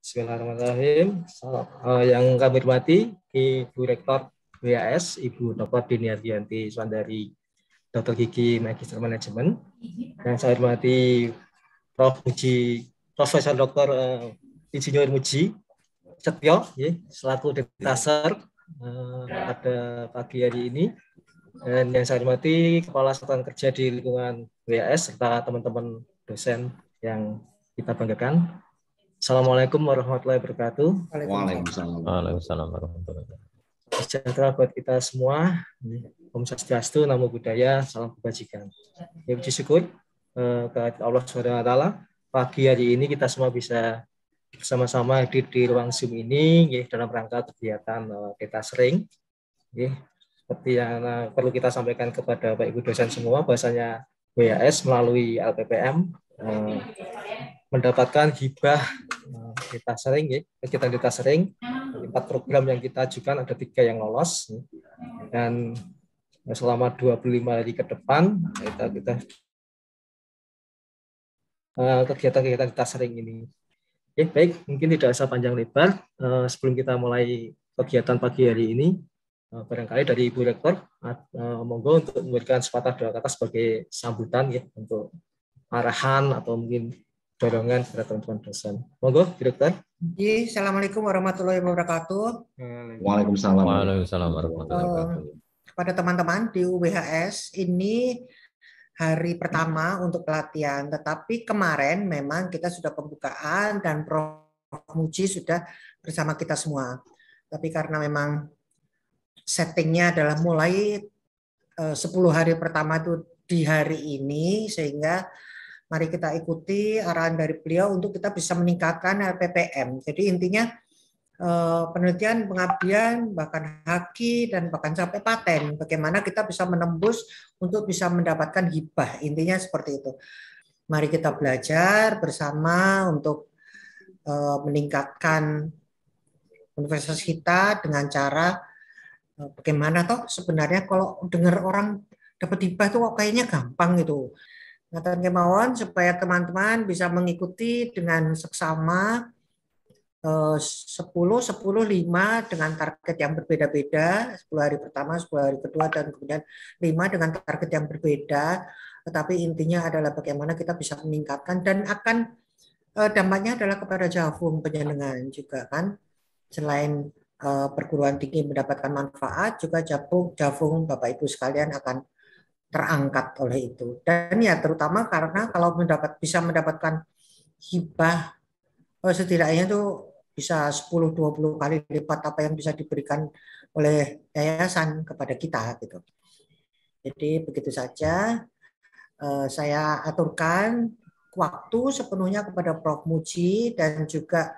Bismillahirrahmanirrahim. Yang kami hormati Ibu Rektor WAS, Ibu Dr. Dini Ardianti Swandari, Dr. Gigi Magister Manajemen. Yang saya hormati Prof. Muji, Profesor Dr. Insinyur Muji Setio, selaku Detaser pada pagi hari ini. Dan yang saya hormati Kepala Satuan Kerja di lingkungan WAS serta teman-teman dosen yang kita banggakan. Assalamualaikum warahmatullahi wabarakatuh. Waalaikumsalam. Waalaikumsalam warahmatullahi wabarakatuh. Sejahtera buat kita semua. Om Swastiastu, Namo Buddhaya, salam kebajikan. Ya, puji syukur kepada Allah SWT. Pagi hari ini kita semua bisa bersama-sama hadir di ruang Zoom ini dalam rangka kegiatan kita sering. Seperti yang perlu kita sampaikan kepada Bapak Ibu dosen semua, bahwasanya WAS melalui LPPM mendapatkan hibah kita sering, kegiatan kita sering. 4 program yang kita ajukan, ada 3 yang lolos, dan selama 25 hari ke depan kita kegiatan-kegiatan kita sering ini. Baik, mungkin tidak usah panjang lebar. Sebelum kita mulai kegiatan pagi hari ini, barangkali dari Ibu Rektor, monggo untuk memberikan sepatah dua kata sebagai sambutan untuk arahan atau mungkin dorongan kepada teman-teman dosen. Monggo, Direktur. Assalamualaikum warahmatullahi wabarakatuh. Waalaikumsalam. Waalaikumsalam warahmatullahi wabarakatuh. Kepada teman-teman di UBHS, ini hari pertama untuk pelatihan, tetapi kemarin memang kita sudah pembukaan dan Prof. Muji sudah bersama kita semua. Tapi karena memang settingnya adalah mulai 10 hari pertama itu di hari ini, sehingga mari kita ikuti arahan dari beliau untuk kita bisa meningkatkan LPPM. Jadi intinya penelitian, pengabdian, bahkan haki, dan bahkan sampai paten. Bagaimana kita bisa menembus untuk bisa mendapatkan hibah. Intinya seperti itu. Mari kita belajar bersama untuk meningkatkan universitas kita dengan cara bagaimana toh sebenarnya kalau dengar orang dapat hibah itu kayaknya gampang gitu. Ngatain kemauan supaya teman-teman bisa mengikuti dengan seksama 10, 10, 5 dengan target yang berbeda-beda, 10 hari pertama, 10 hari kedua, dan kemudian 5 dengan target yang berbeda, tetapi intinya adalah bagaimana kita bisa meningkatkan dan akan dampaknya adalah kepada Javung penjenengan juga kan, selain perguruan tinggi mendapatkan manfaat, juga Javung Bapak Ibu sekalian akan terangkat oleh itu. Dan ya terutama karena kalau bisa mendapatkan hibah setidaknya itu bisa 10-20 kali lipat apa yang bisa diberikan oleh yayasan kepada kita gitu. Jadi begitu saja saya aturkan waktu sepenuhnya kepada Prof. Muji dan juga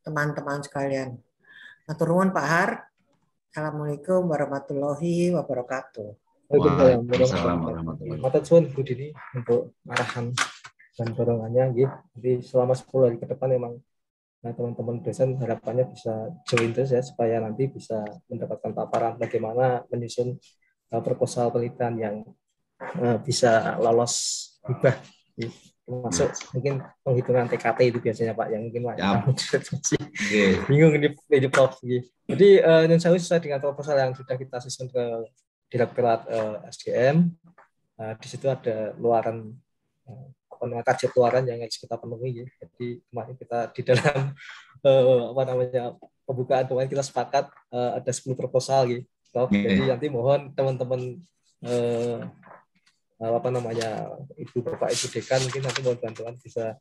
teman-teman sekalian. Matur nuwun Pak Har. Assalamualaikum warahmatullahi wabarakatuh. Waalaikumsalam warahmatullahi wabarakatuh. Matur suwun Bu Dini untuk arahan dan dorongannya. Jadi selama 10 hari ke depan memang teman-teman dosen harapannya bisa join terus ya, supaya nanti bisa mendapatkan paparan bagaimana menyusun proposal penelitian yang bisa lolos hibah, termasuk mungkin penghitungan TKT itu biasanya Pak, yang mungkin bingung ini Prof. Jadi sesuai dengan proposal yang sudah kita susun ke Direktorat SDM, di situ ada luaran target luaran yang harus kita penuhi. Jadi kemarin kita di dalam pembukaan kemarin kita sepakat ada 10 proposal gitu. Jadi nanti mohon teman-teman Ibu Bapak Ibu Dekan mungkin nanti mohon bantuan bisa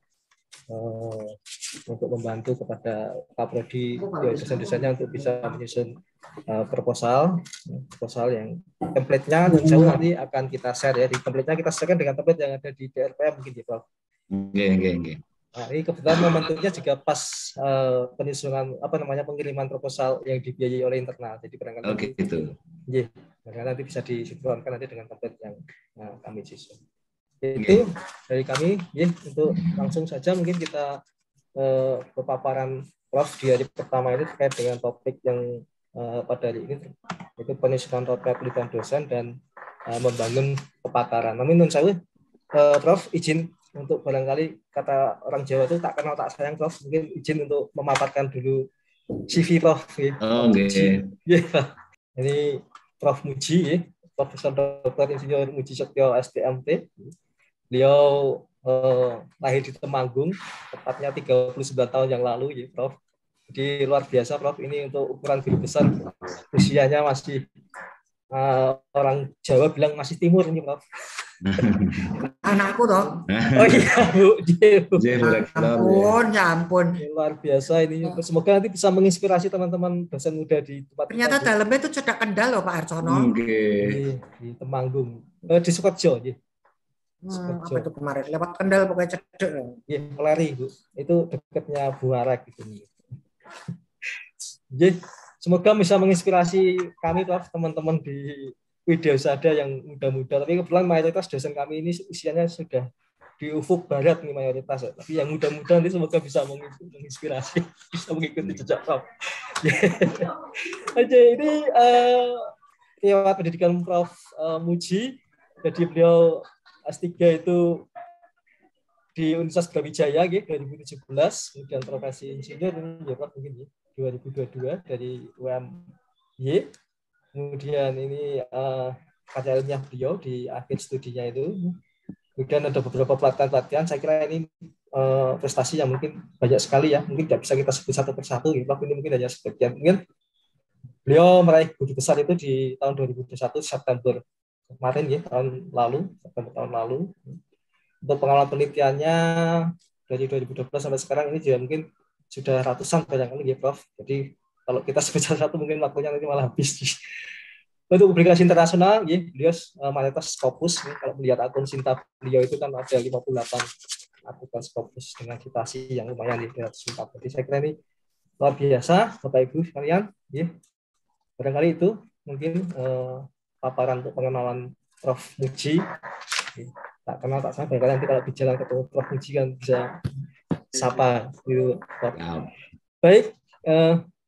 untuk membantu kepada Kaprodi dosen-dosennya untuk bisa menyusun proposal yang template-nya nanti akan kita share ya. Di template-nya kita share dengan template yang ada di DRPM mungkin ya Prof. Nah, ini kebetulan momentumnya juga pas penyusunan pengiriman proposal yang dibiayai oleh internal. Jadi barangkali nanti bisa disinkronkan nanti dengan template yang kami susun. Itu dari kami untuk langsung saja mungkin kita paparan Prof di hari pertama ini terkait dengan topik yang pada hari ini, yaitu penyusunan roadmap penelitian dosen dan membangun kepakaran. Namun menurut saya Prof izin untuk barangkali kata orang Jawa itu tak kenal tak sayang Prof, mungkin izin untuk memaparkan dulu CV Prof. Oh, oke. Ini Prof Muji, Profesor Dr. Insinyur Muji Setio STMT. Beliau lahir di Temanggung, tepatnya 39 tahun yang lalu, ya Prof. Jadi luar biasa Prof, ini untuk ukuran guru besar, usianya masih orang Jawa bilang masih timur ini Prof. Anakku toh. Oh iya Bu, Ampun, ya ampun. Luar biasa ini. Semoga nanti bisa menginspirasi teman-teman dosen muda di tempat. Ternyata dalamnya itu cedak Kendal loh Pak Harsono. Di Temanggung, di Sukoharjo. Apa itu kemarin lewat Kendal pokoknya cedek. Iya, Meleri Bu. Itu dekatnya Buarak gitu nih. Jadi semoga bisa menginspirasi kami Prof, teman-teman di Widyasada yang muda-muda. Tapi kebetulan mayoritas dosen kami ini usianya sudah di ufuk barat nih mayoritas. Tapi yang muda-muda nanti semoga bisa menginspirasi, bisa mengikuti jejak Prof. Oke, ini lewat pendidikan Prof Muji. Jadi beliau S3 itu di Universitas Brawijaya 2017, kemudian profesi insinyur ini ya Prof mungkin 2022 dari UMY. Kemudian ini karya ilmiah beliau di akhir studinya itu. Kemudian ada beberapa pelatihan-pelatihan. Saya kira ini prestasi yang mungkin banyak sekali ya. Mungkin tidak bisa kita sebut satu persatu. Ya. Ini mungkin hanya sebagian. Mungkin beliau meraih guru besar itu di tahun 2021 September kemarin ya, September tahun lalu. Untuk pengalaman penelitiannya dari 2012 sampai sekarang ini juga mungkin sudah ratusan barangkali ya Prof. Jadi kalau kita sebut satu mungkin waktunya nanti malah habis. Untuk publikasi internasional, ya, beliau mayoritas Scopus. Kalau melihat akun Sinta beliau itu kan ada 58 artikel Scopus dengan citasi yang lumayan di 304. Jadi saya kira ini luar biasa, Bapak Ibu sekalian. Ya. Barangkali itu mungkin paparan untuk pengenalan Prof Muji. Ya. Tak kenal tak sayang, barangkali nanti kalau bicara ketemu Prof Muji kan bisa sapa gitu. Baik.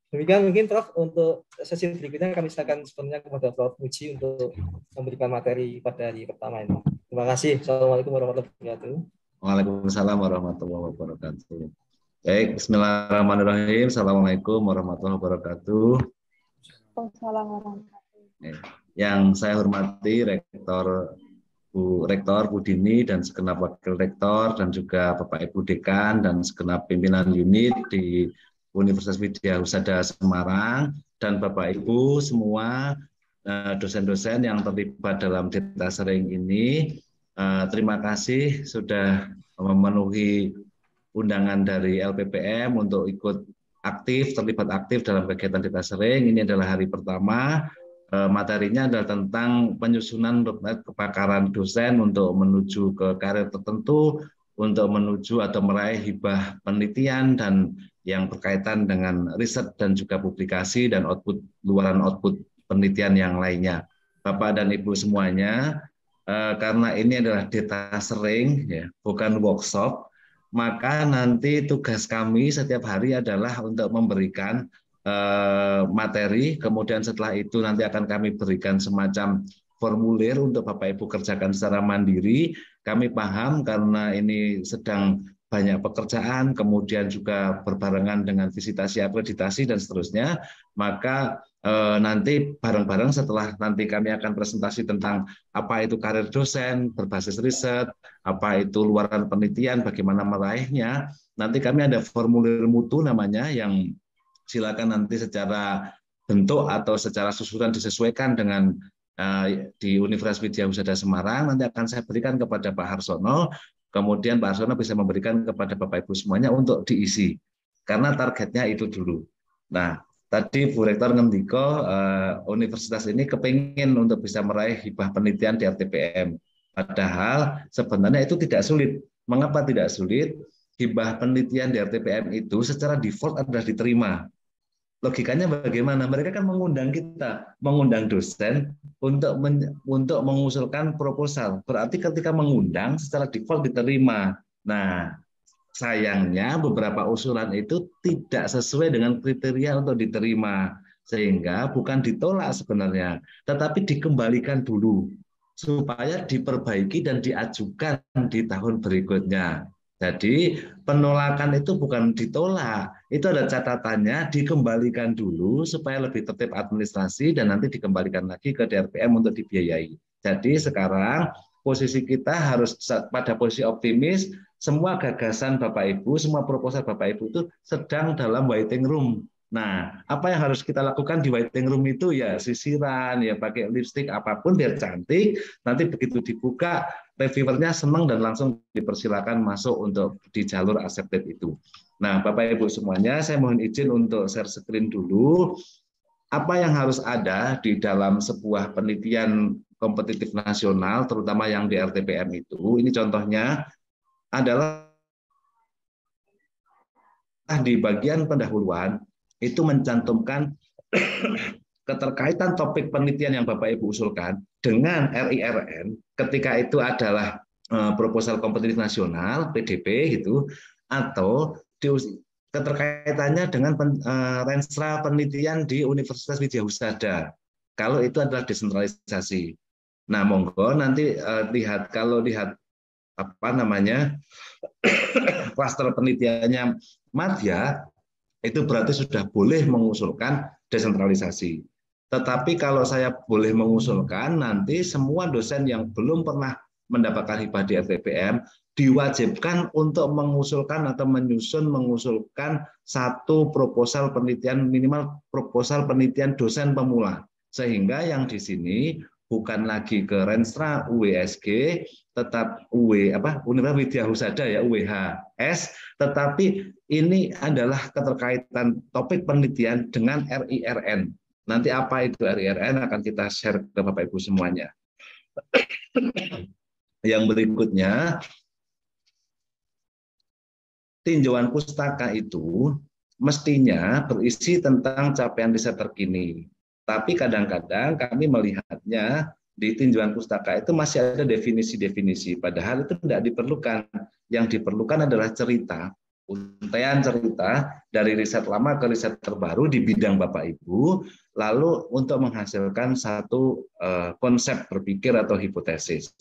Demikian mungkin Prof, untuk sesi berikutnya kami silakan sepenuhnya kepada Prof Muji untuk memberikan materi pada hari pertama ini. Terima kasih. Assalamualaikum warahmatullahi wabarakatuh. Waalaikumsalam warahmatullahi wabarakatuh. Baik, bismillahirrahmanirrahim. Assalamualaikum warahmatullahi wabarakatuh. Waalaikumsalam warahmatullahi. Yang saya hormati Rektor Bu Dini dan segenap Wakil Rektor dan juga Bapak Ibu Dekan dan segenap pimpinan unit di Universitas Widyasada Semarang dan Bapak Ibu semua dosen-dosen yang terlibat dalam data sharing ini. Terima kasih sudah memenuhi undangan dari LPPM untuk ikut terlibat aktif dalam kegiatan data sharing. Ini adalah hari pertama. Materinya adalah tentang penyusunan roadmap kepakaran dosen untuk menuju ke karir tertentu, untuk menuju atau meraih hibah penelitian dan yang berkaitan dengan riset dan juga publikasi dan luaran output penelitian yang lainnya. Bapak dan Ibu semuanya, karena ini adalah data sharing, ya, bukan workshop, maka nanti tugas kami setiap hari adalah untuk memberikan materi, kemudian setelah itu nanti akan kami berikan semacam formulir untuk Bapak Ibu kerjakan secara mandiri. Kami paham karena ini sedang banyak pekerjaan, kemudian juga berbarengan dengan visitasi akreditasi dan seterusnya, maka nanti bareng-bareng setelah nanti kami akan presentasi tentang apa itu karir dosen berbasis riset, apa itu luaran penelitian, bagaimana meraihnya, nanti kami ada formulir mutu namanya yang silakan nanti secara bentuk atau secara susunan disesuaikan dengan di Universitas Widyasada Semarang, nanti akan saya berikan kepada Pak Harsono, kemudian Pak Harsono bisa memberikan kepada Bapak Ibu semuanya untuk diisi, karena targetnya itu dulu. Nah, tadi Bu Rektor ngendiko universitas ini kepingin untuk bisa meraih hibah penelitian di RTPM, padahal sebenarnya itu tidak sulit. Mengapa tidak sulit? Hibah penelitian di RTPM itu secara default adalah diterima. Logikanya bagaimana? Mereka kan mengundang kita, mengundang dosen untuk mengusulkan proposal. Berarti ketika mengundang secara default diterima. Nah, sayangnya beberapa usulan itu tidak sesuai dengan kriteria untuk diterima. Sehingga bukan ditolak sebenarnya, tetapi dikembalikan dulu. supaya diperbaiki dan diajukan di tahun berikutnya. Jadi penolakan itu bukan ditolak, itu ada catatannya, dikembalikan dulu supaya lebih tertib administrasi dan nanti dikembalikan lagi ke DRPM untuk dibiayai. Jadi sekarang posisi kita harus pada posisi optimis, semua gagasan Bapak Ibu, semua proposal Bapak Ibu itu sedang dalam waiting room. Nah, apa yang harus kita lakukan di waiting room itu ya sisiran, ya pakai lipstick apapun biar cantik. Nanti begitu dibuka, reviewernya senang dan langsung dipersilakan masuk untuk di jalur accepted itu. Nah, Bapak Ibu semuanya, saya mohon izin untuk share screen dulu. Apa yang harus ada di dalam sebuah penelitian kompetitif nasional, terutama yang di RTPM itu, ini contohnya adalah di bagian pendahuluan itu mencantumkan keterkaitan topik penelitian yang Bapak Ibu usulkan dengan RIRN ketika itu adalah proposal kompetitif nasional PDP gitu, atau keterkaitannya dengan renstra penelitian di Universitas Widya Husada kalau itu adalah desentralisasi. Nah, monggo nanti lihat apa namanya klaster penelitiannya Madya, itu berarti sudah boleh mengusulkan desentralisasi. Tetapi kalau saya boleh mengusulkan, nanti semua dosen yang belum pernah mendapatkan hibah di RTPM diwajibkan untuk mengusulkan atau mengusulkan satu proposal penelitian, minimal proposal penelitian dosen pemula. Sehingga yang di sini bukan lagi ke Renstra UWSG, tetap Universitas Widya Husada ya UWHS, tetapi ini adalah keterkaitan topik penelitian dengan RIRN. Nanti apa itu RIRN akan kita share ke Bapak Ibu semuanya. Yang berikutnya, tinjauan pustaka itu mestinya berisi tentang capaian riset terkini. Tapi kadang-kadang kami melihatnya di tinjauan pustaka itu masih ada definisi-definisi, padahal itu tidak diperlukan. Yang diperlukan adalah cerita, untaian cerita dari riset lama ke riset terbaru di bidang Bapak Ibu, lalu untuk menghasilkan satu konsep berpikir atau hipotesis.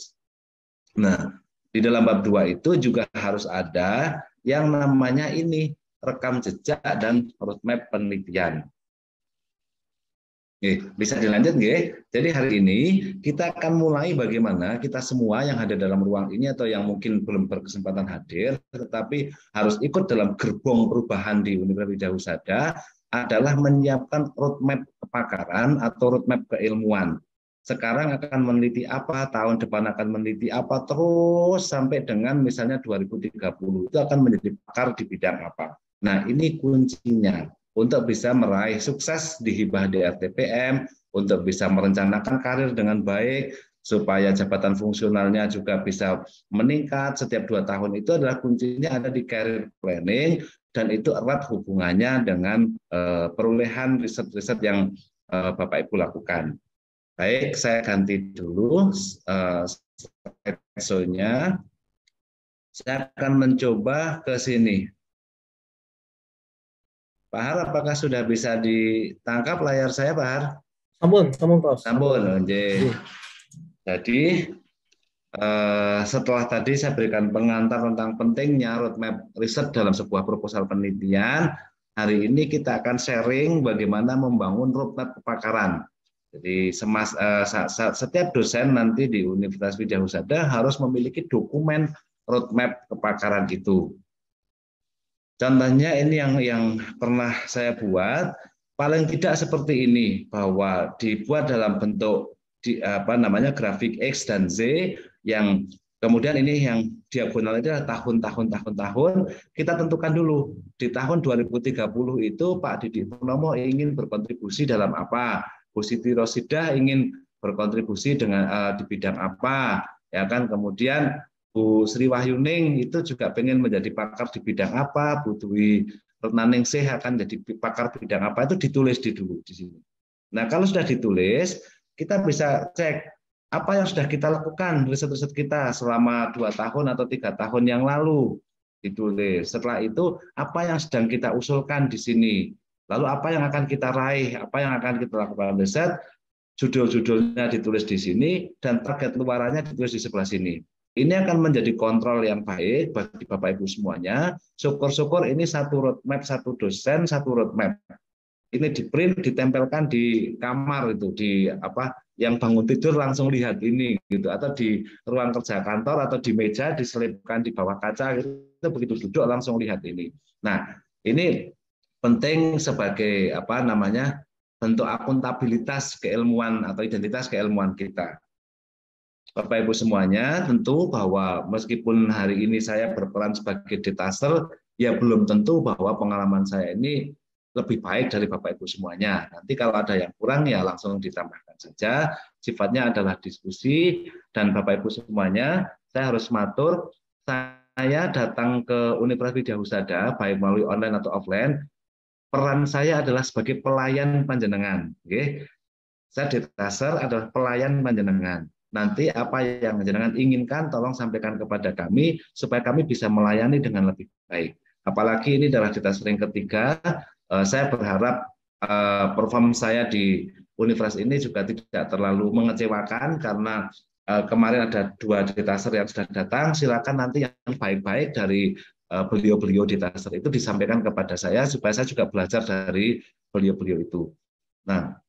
Nah, di dalam bab 2 itu juga harus ada yang namanya ini rekam jejak dan roadmap penelitian. Bisa dilanjut nggih? Jadi hari ini kita akan mulai bagaimana kita semua yang ada dalam ruang ini atau yang mungkin belum berkesempatan hadir tetapi harus ikut dalam gerbong perubahan di Universitas Widya Husada adalah menyiapkan roadmap kepakaran atau roadmap keilmuan. Sekarang akan meneliti apa, tahun depan akan meneliti apa, terus sampai dengan misalnya 2030 itu akan menjadi pakar di bidang apa. Nah, ini kuncinya untuk bisa meraih sukses di hibah di RTPM, untuk bisa merencanakan karir dengan baik, supaya jabatan fungsionalnya juga bisa meningkat setiap 2 tahun. Itu adalah kuncinya ada di career planning, dan itu erat hubungannya dengan perolehan riset-riset yang Bapak Ibu lakukan. Baik, saya ganti dulu slide-nya. Saya akan mencoba ke sini. Pak Har, apakah sudah bisa ditangkap layar saya, Pak Har? Sampun, Prof. Sampun, jadi setelah tadi saya berikan pengantar tentang pentingnya roadmap riset dalam sebuah proposal penelitian, hari ini kita akan sharing bagaimana membangun roadmap kepakaran. Jadi setiap dosen nanti di Universitas Widya Husada harus memiliki dokumen roadmap kepakaran itu. Contohnya ini yang pernah saya buat, paling tidak seperti ini, bahwa dibuat dalam bentuk grafik X dan Z, yang kemudian ini yang diagonal itu adalah tahun. Kita tentukan dulu di tahun 2030 itu Pak Didik Purnomo ingin berkontribusi dalam apa, Bu Siti Rosidah ingin berkontribusi dengan di bidang apa, ya kan, kemudian Bu Sri Wahyuning itu juga pengen menjadi pakar di bidang apa, Bu Dwi Retnaningsih akan jadi pakar bidang apa, itu ditulis dulu di sini. Nah, kalau sudah ditulis, kita bisa cek apa yang sudah kita lakukan, riset-riset kita selama 2 tahun atau 3 tahun yang lalu, ditulis. Setelah itu, apa yang sedang kita usulkan di sini, lalu apa yang akan kita raih, apa yang akan kita lakukan riset, judul-judulnya ditulis di sini, dan target luarannya ditulis di sebelah sini. Ini akan menjadi kontrol yang baik bagi Bapak Ibu semuanya. Syukur-syukur ini satu roadmap, satu dosen, satu roadmap. Ini di print, ditempelkan di kamar itu, di apa yang bangun tidur langsung lihat ini gitu, atau di ruang kerja kantor atau di meja diselipkan di bawah kaca gitu, begitu duduk langsung lihat ini. Nah, ini penting sebagai apa namanya bentuk akuntabilitas keilmuan atau identitas keilmuan kita. Bapak Ibu semuanya, tentu bahwa meskipun hari ini saya berperan sebagai detaser, ya belum tentu bahwa pengalaman saya ini lebih baik dari Bapak Ibu semuanya. Nanti kalau ada yang kurang ya langsung ditambahkan saja. Sifatnya adalah diskusi, dan Bapak Ibu semuanya, saya harus matur, saya datang ke Universitas Widya Husada, baik melalui online atau offline, peran saya adalah sebagai pelayan panjenengan. Okay? Saya detaser adalah pelayan panjenengan. Nanti apa yang panjenengan inginkan, tolong sampaikan kepada kami, supaya kami bisa melayani dengan lebih baik. Apalagi ini adalah detasering ketiga, saya berharap perform saya di universitas ini juga tidak terlalu mengecewakan, karena kemarin ada 2 detaser yang sudah datang. Silakan nanti yang baik-baik dari beliau-beliau detaser itu disampaikan kepada saya, supaya saya juga belajar dari beliau-beliau itu. Nah,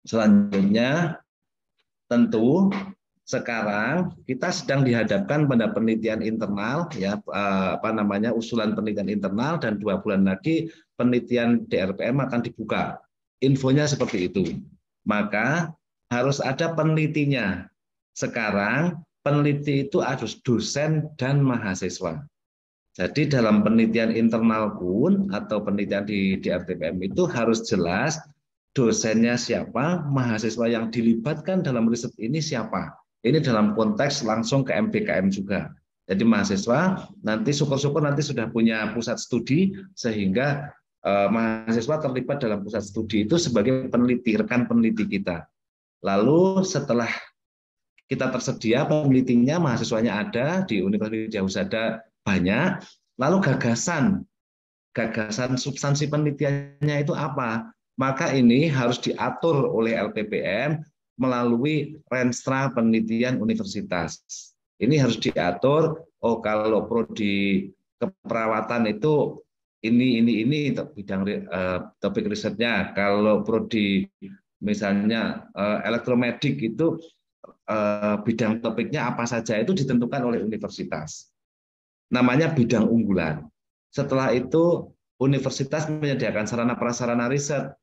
selanjutnya tentu sekarang kita sedang dihadapkan pada penelitian internal, ya apa namanya usulan penelitian internal, dan 2 bulan lagi penelitian DRPM akan dibuka. Infonya seperti itu. Maka harus ada penelitinya. Sekarang peneliti itu harus dosen dan mahasiswa. Jadi dalam penelitian internal pun atau penelitian di DRPM itu harus jelas dosennya siapa, mahasiswa yang dilibatkan dalam riset ini siapa. Ini dalam konteks langsung ke MBKM juga. Jadi mahasiswa nanti syukur-syukur nanti sudah punya pusat studi, sehingga mahasiswa terlibat dalam pusat studi itu sebagai peneliti, rekan peneliti kita. Lalu setelah kita tersedia penelitinya, mahasiswanya ada di Universitas Widya Husada banyak, lalu gagasan substansi penelitiannya itu apa? Maka ini harus diatur oleh LPPM melalui Renstra Penelitian Universitas. Ini harus diatur, oh kalau prodi keperawatan itu ini bidang topik risetnya. Kalau prodi misalnya elektromedik itu bidang topiknya apa saja, itu ditentukan oleh universitas. Namanya bidang unggulan. Setelah itu universitas menyediakan sarana prasarana riset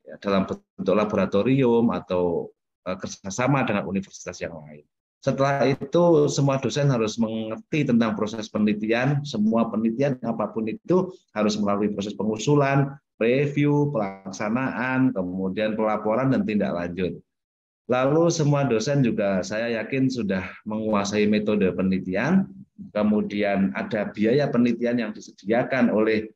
ya, dalam bentuk laboratorium atau kerjasama dengan universitas yang lain. Setelah itu semua dosen harus mengerti tentang proses penelitian. Semua penelitian apapun itu harus melalui proses pengusulan, review, pelaksanaan, kemudian pelaporan dan tindak lanjut. Lalu semua dosen juga saya yakin sudah menguasai metode penelitian. Kemudian ada biaya penelitian yang disediakan oleh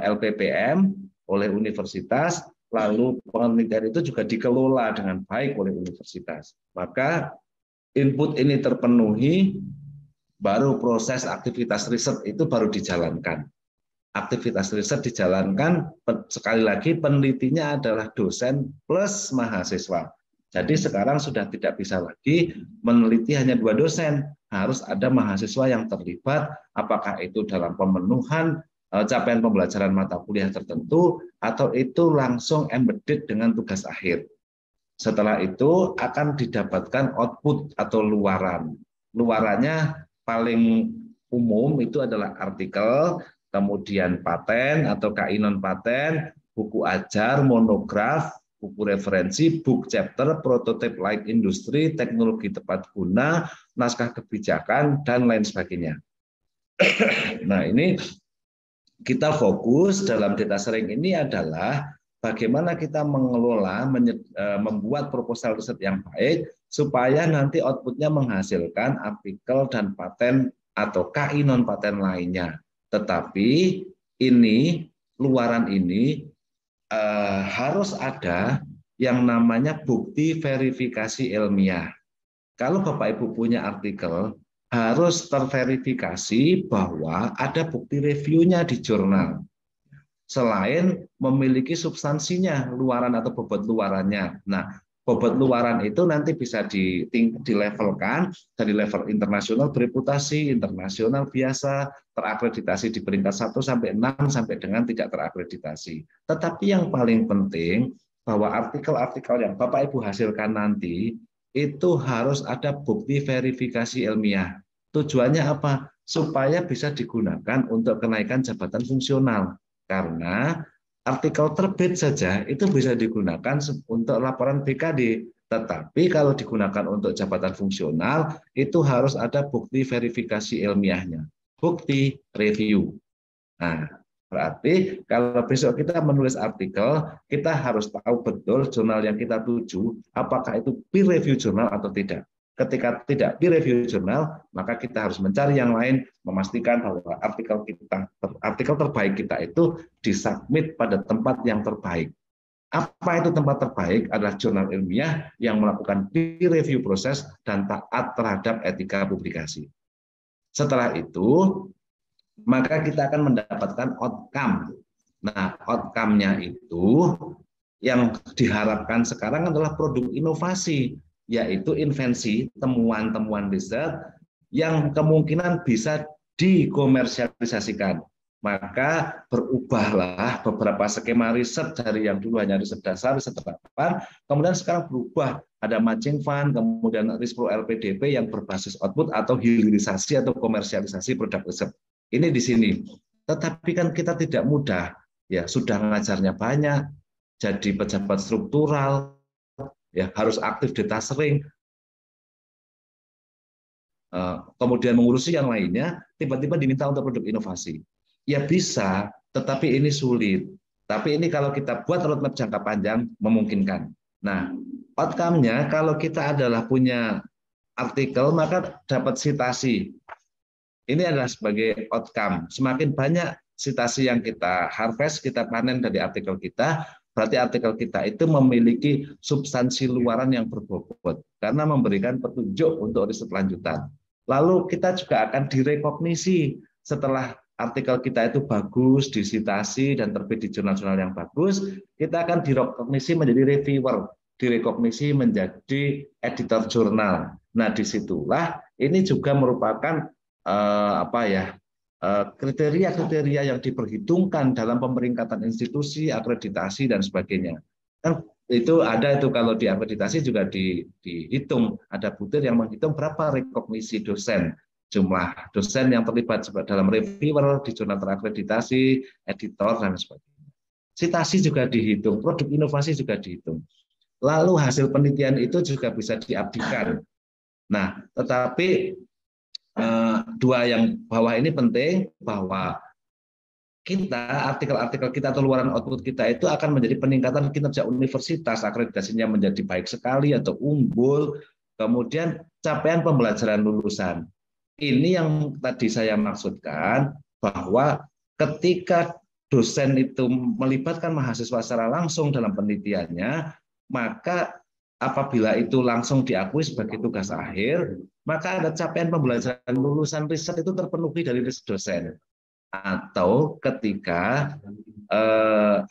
LPPM, oleh universitas. Lalu penelitian itu juga dikelola dengan baik oleh universitas. Maka input ini terpenuhi, baru proses aktivitas riset itu baru dijalankan. Aktivitas riset dijalankan, sekali lagi penelitinya adalah dosen plus mahasiswa. Jadi sekarang sudah tidak bisa lagi meneliti hanya 2 dosen, harus ada mahasiswa yang terlibat, apakah itu dalam pemenuhan capaian pembelajaran mata kuliah tertentu, atau itu langsung embedded dengan tugas akhir. Setelah itu akan didapatkan output atau luaran. Luarannya paling umum itu adalah artikel, kemudian paten atau KI non paten, buku ajar, monograf, buku referensi, book chapter, prototype light industry, teknologi tepat guna, naskah kebijakan, dan lain sebagainya. Nah, ini kita fokus dalam detasering ini adalah bagaimana kita mengelola, membuat proposal riset yang baik, supaya nanti outputnya menghasilkan artikel dan paten atau KI non paten lainnya. Tetapi ini, luaran ini harus ada yang namanya bukti verifikasi ilmiah. Kalau Bapak Ibu punya artikel, harus terverifikasi bahwa ada bukti reviewnya di jurnal. Selain memiliki substansinya, luaran atau bobot luarannya. Nah, bobot luaran itu nanti bisa dilevelkan dari level internasional bereputasi, internasional biasa, terakreditasi di peringkat 1 sampai 6 sampai dengan tidak terakreditasi. Tetapi yang paling penting bahwa artikel-artikel yang Bapak Ibu hasilkan nanti itu harus ada bukti verifikasi ilmiah. Tujuannya apa? Supaya bisa digunakan untuk kenaikan jabatan fungsional. Karena artikel terbit saja itu bisa digunakan untuk laporan BKD, tetapi kalau digunakan untuk jabatan fungsional itu harus ada bukti verifikasi ilmiahnya, bukti review. Nah, berarti kalau besok kita menulis artikel, kita harus tahu betul jurnal yang kita tuju apakah itu peer review jurnal atau tidak. Ketika tidak peer review jurnal, maka kita harus mencari yang lain, memastikan bahwa artikel terbaik kita itu disubmit pada tempat yang terbaik. Apa itu tempat terbaik? Adalah jurnal ilmiah yang melakukan peer review proses dan taat terhadap etika publikasi. Setelah itu, maka kita akan mendapatkan outcome. Nah, outcome-nya itu yang diharapkan sekarang adalah produk inovasi, yaitu invensi, temuan-temuan riset yang kemungkinan bisa dikomersialisasikan. Maka berubahlah beberapa skema riset dari yang dulu hanya riset dasar, riset terapan, kemudian sekarang berubah, ada matching fund, kemudian risk-pro LPDP yang berbasis output atau hilirisasi atau komersialisasi produk riset. Ini di sini. Tetapi kan kita tidak mudah, ya sudah ngajarnya banyak, jadi pejabat struktural, ya harus aktif data sering, kemudian mengurusi yang lainnya, tiba-tiba diminta untuk produk inovasi. Ya bisa, tetapi ini sulit. Tapi ini kalau kita buat roadmap jangka panjang, memungkinkan. Nah, outcome-nya kalau kita adalah punya artikel, maka dapat citasi. Ini adalah sebagai outcome. Semakin banyak citasi yang kita harvest, kita panen dari artikel kita, berarti artikel kita itu memiliki substansi luaran yang berbobot karena memberikan petunjuk untuk riset lanjutan. Lalu kita juga akan direkognisi setelah artikel kita itu bagus, disitasi dan terbit di jurnal-jurnal yang bagus, kita akan direkognisi menjadi reviewer, direkognisi menjadi editor jurnal. Nah, disitulah ini juga merupakan kriteria-kriteria yang diperhitungkan dalam pemeringkatan institusi, akreditasi dan sebagainya. Kan itu ada itu kalau di akreditasi juga dihitung, ada butir yang menghitung berapa rekognisi dosen, jumlah dosen yang terlibat dalam reviewer di jurnal terakreditasi, editor dan sebagainya. Citasi juga dihitung, produk inovasi juga dihitung. Lalu hasil penelitian itu juga bisa diabdikan. Nah, tetapi dua yang bawah ini penting, bahwa kita artikel-artikel kita atau luaran output kita itu akan menjadi peningkatan kinerja universitas, akreditasinya menjadi baik sekali atau unggul, kemudian capaian pembelajaran lulusan. Ini yang tadi saya maksudkan, bahwa ketika dosen itu melibatkan mahasiswa secara langsung dalam penelitiannya, maka apabila itu langsung diakui sebagai tugas akhir, maka ada capaian pembelajaran lulusan riset itu terpenuhi dari riset dosen. Atau ketika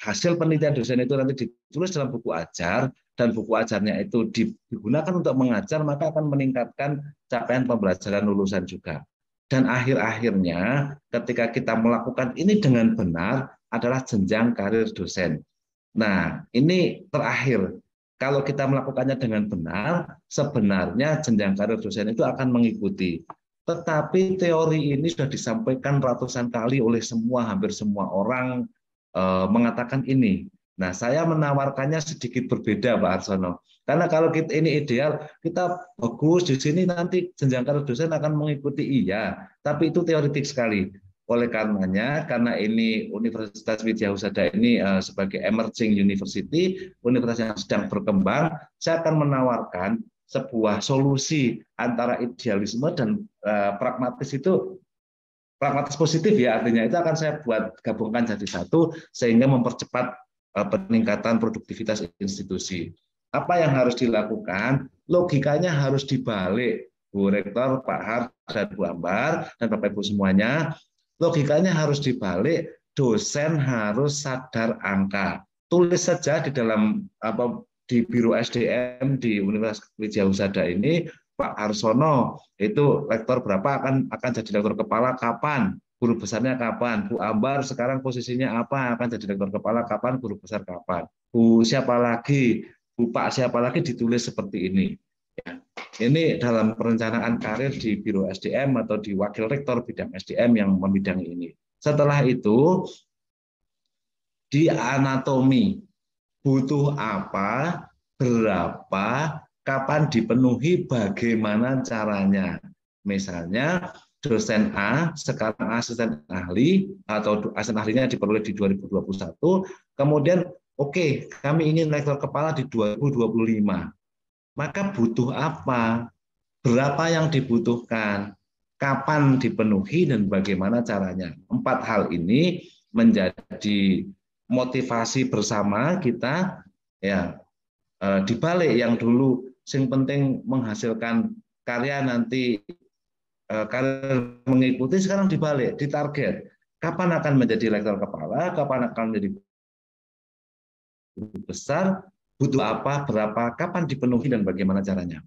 hasil penelitian dosen itu nanti ditulis dalam buku ajar, dan buku ajarnya itu digunakan untuk mengajar, maka akan meningkatkan capaian pembelajaran lulusan juga. Dan akhir-akhirnya ketika kita melakukan ini dengan benar adalah jenjang karir dosen. Nah, ini terakhir. Kalau kita melakukannya dengan benar, sebenarnya jenjang karir dosen itu akan mengikuti. Tetapi teori ini sudah disampaikan ratusan kali oleh hampir semua orang mengatakan ini. Nah, saya menawarkannya sedikit berbeda, Pak Arsono. Karena kalau ini ideal, kita bagus di sini nanti jenjang karir dosen akan mengikuti, iya. Tapi itu teoritik sekali. Oleh karenanya, karena ini Universitas Widya Husada ini sebagai emerging university, universitas yang sedang berkembang, saya akan menawarkan sebuah solusi antara idealisme dan pragmatis itu, pragmatis positif ya, artinya itu akan saya buat gabungkan jadi satu sehingga mempercepat peningkatan produktivitas institusi. Apa yang harus dilakukan? Logikanya harus dibalik, Bu Rektor, Pak Har, dan Bu Ambar, dan Bapak Ibu semuanya. Logikanya harus dibalik, dosen harus sadar angka. Tulis saja di dalam di Biro SDM di Universitas Widya Husada ini, Pak Arsono itu lektor berapa akan jadi lektor kepala kapan, guru besarnya kapan, Bu Ambar sekarang posisinya apa, akan jadi lektor kepala kapan, guru besar kapan, Bu siapa lagi, Bu Pak siapa lagi, ditulis seperti ini. Ya. Ini dalam perencanaan karir di Biro SDM atau di wakil rektor bidang SDM yang membidangi ini. Setelah itu di anatomi butuh apa, berapa, kapan dipenuhi, bagaimana caranya. Misalnya dosen A sekarang asisten ahli atau asisten ahlinya diperoleh di 2021, kemudian oke, kami ingin lektor kepala di 2025. Maka butuh apa? Berapa yang dibutuhkan? Kapan dipenuhi dan bagaimana caranya? 4 hal ini menjadi motivasi bersama kita ya, dibalik yang dulu sing penting menghasilkan karya nanti karya mengikuti, sekarang dibalik, ditarget kapan akan menjadi lektor kepala, kapan akan menjadi guru besar, butuh apa, berapa, kapan dipenuhi dan bagaimana caranya.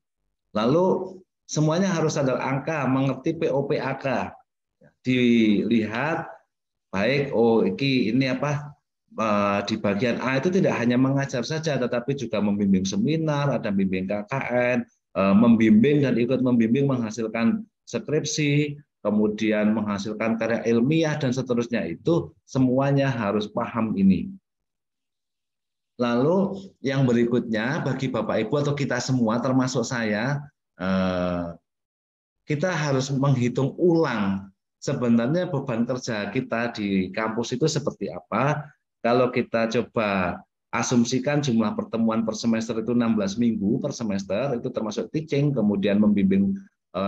Lalu semuanya harus ada angka, mengerti POPAK, dilihat baik ini apa, di bagian A itu tidak hanya mengajar saja, tetapi juga membimbing seminar, ada membimbing KKN, membimbing dan ikut membimbing menghasilkan skripsi, kemudian menghasilkan karya ilmiah dan seterusnya. Itu semuanya harus paham ini. Lalu yang berikutnya bagi Bapak Ibu atau kita semua termasuk saya, kita harus menghitung ulang sebenarnya beban kerja kita di kampus itu seperti apa. Kalau kita coba asumsikan jumlah pertemuan per semester itu 16 minggu per semester, itu termasuk teaching, kemudian membimbing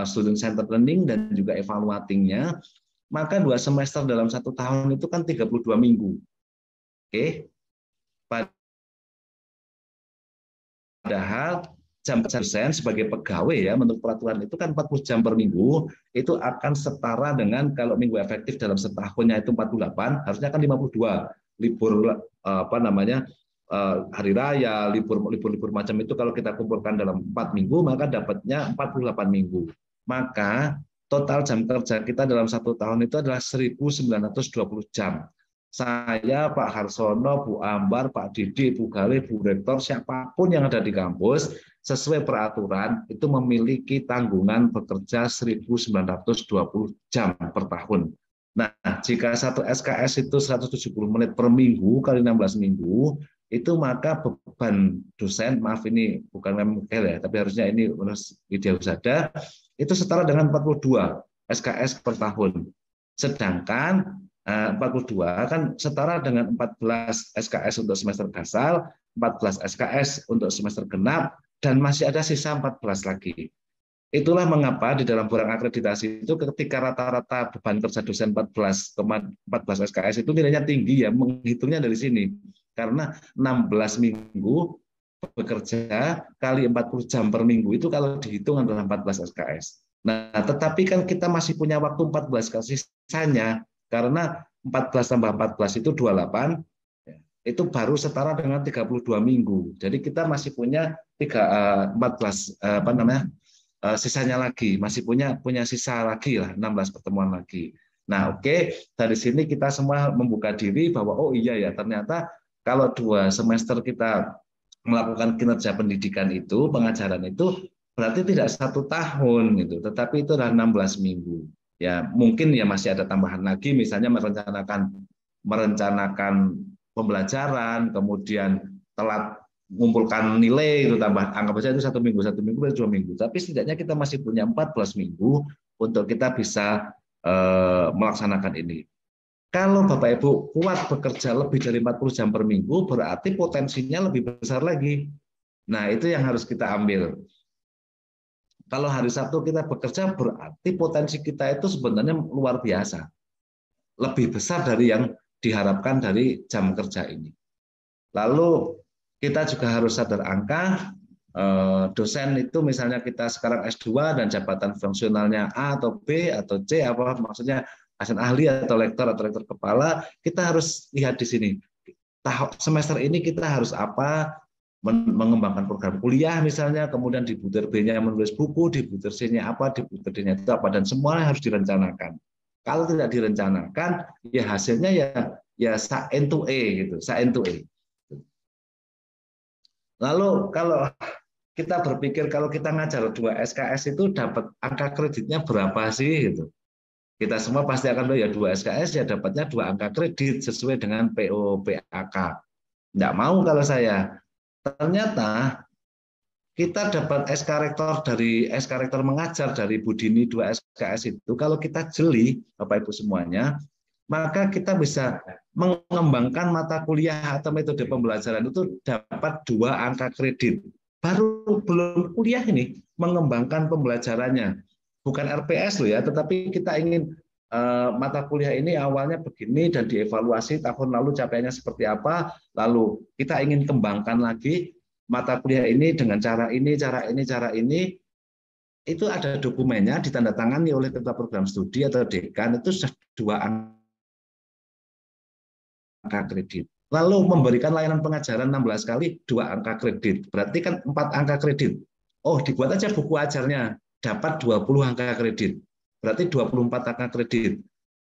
student centered learning dan juga evaluatingnya, maka 2 semester dalam 1 tahun itu kan 32 minggu. Oke. Padahal jam dosen sebagai pegawai ya menurut peraturan itu kan 40 jam per minggu, itu akan setara dengan kalau minggu efektif dalam setahunnya itu 48, harusnya kan 52. Libur hari raya, libur macam itu kalau kita kumpulkan dalam 4 minggu maka dapatnya 48 minggu. Maka total jam kerja kita dalam 1 tahun itu adalah 1920 jam. Saya, Pak Harsono, Bu Ambar, Pak Didi, Bu Galih, Bu Rektor, siapapun yang ada di kampus sesuai peraturan itu memiliki tanggungan bekerja 1920 jam per tahun. Nah, jika 1 SKS itu 170 menit per minggu kali 16 minggu, itu maka beban dosen, maaf ini bukan MKL ya, tapi harusnya ini Widya Husada, itu setara dengan 42 SKS per tahun. Sedangkan 42 kan setara dengan 14 SKS untuk semester dasar, 14 SKS untuk semester genap, dan masih ada sisa 14 lagi. Itulah mengapa di dalam borang akreditasi itu ketika rata-rata beban kerja dosen 14 SKS itu nilainya tinggi ya, menghitungnya dari sini. Karena 16 minggu bekerja kali 40 jam per minggu itu kalau dihitung adalah 14 SKS. Nah, tetapi kan kita masih punya waktu 14 sisanya, karena 14 tambah 14 itu 28, itu baru setara dengan 32 minggu. Jadi kita masih punya 14 sisanya lagi, masih punya sisa lagi lah 16 pertemuan lagi. Nah, oke, dari sini kita semua membuka diri bahwa oh iya ya, ternyata kalau 2 semester kita melakukan kinerja pendidikan itu, pengajaran itu berarti tidak 1 tahun gitu, tetapi itu adalah 16 minggu. Ya, mungkin ya masih ada tambahan lagi, misalnya merencanakan pembelajaran, kemudian telat mengumpulkan nilai itu tambah, anggap saja itu 1 minggu, 2 minggu. Tapi setidaknya kita masih punya 14 minggu untuk kita bisa melaksanakan ini. Kalau Bapak Ibu kuat bekerja lebih dari 40 jam per minggu, berarti potensinya lebih besar lagi. Nah, itu yang harus kita ambil. Kalau hari Sabtu kita bekerja, berarti potensi kita itu sebenarnya luar biasa. Lebih besar dari yang diharapkan dari jam kerja ini. Lalu kita juga harus sadar angka, dosen itu misalnya kita sekarang S2 dan jabatan fungsionalnya A atau B atau C, apa maksudnya asisten ahli atau lektor kepala, kita harus lihat di sini. Semester ini kita harus apa, mengembangkan program kuliah misalnya, kemudian di butir B-nya menulis buku, di butir C-nya apa, di butir D-nya itu apa, dan semuanya harus direncanakan. Kalau tidak direncanakan, ya hasilnya ya end to A gitu, end to A. Lalu kalau kita berpikir kalau kita ngajar 2 SKS itu dapat angka kreditnya berapa sih gitu. Kita semua pasti akan tahu ya 2 SKS ya dapatnya 2 angka kredit sesuai dengan PO PAK. Enggak mau kalau saya. Ternyata kita dapat SK rektor mengajar dari Bu Dini 2 SKS itu, kalau kita jeli Bapak Ibu semuanya, maka kita bisa mengembangkan mata kuliah atau metode pembelajaran itu dapat 2 angka kredit. Baru belum kuliah ini mengembangkan pembelajarannya. Bukan RPS loh ya, tetapi kita ingin mata kuliah ini awalnya begini dan dievaluasi tahun lalu capaiannya seperti apa, lalu kita ingin kembangkan lagi mata kuliah ini dengan cara ini, itu ada dokumennya ditandatangani oleh ketua program studi atau dekan, itu sudah 2 angka kredit. Lalu memberikan layanan pengajaran 16 kali 2 angka kredit, berarti kan 4 angka kredit. Oh, dibuat aja buku ajarnya, dapat 20 angka kredit. Berarti 24 angka kredit.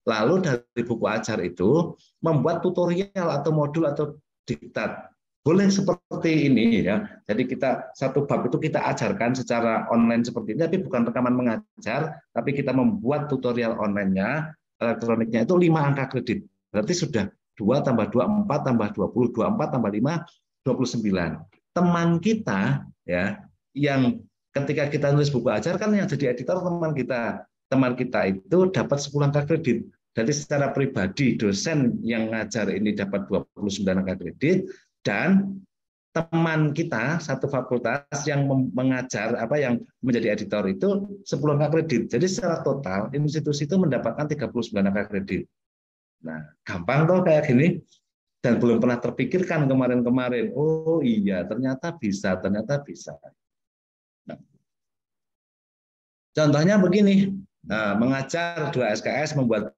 Lalu dari buku ajar itu membuat tutorial atau modul atau diktat. Boleh seperti ini ya. Jadi kita satu bab itu kita ajarkan secara online seperti ini, tapi bukan rekaman mengajar, tapi kita membuat tutorial online-nya, elektroniknya itu 5 angka kredit. Berarti sudah 2 tambah 2, 4 tambah 20, 24 tambah 5, 29. Teman kita ya yang ketika kita nulis buku ajar kan yang jadi editor teman kita. Teman kita itu dapat 10 angka kredit. Jadi secara pribadi dosen yang ngajar ini dapat 29 angka kredit, dan teman kita satu fakultas yang mengajar yang menjadi editor itu 10 angka kredit. Jadi secara total institusi itu mendapatkan 39 angka kredit. Nah, gampang toh kayak gini, dan belum pernah terpikirkan kemarin-kemarin. Oh iya, ternyata bisa. Nah, contohnya begini. Nah, mengajar 2 SKS membuat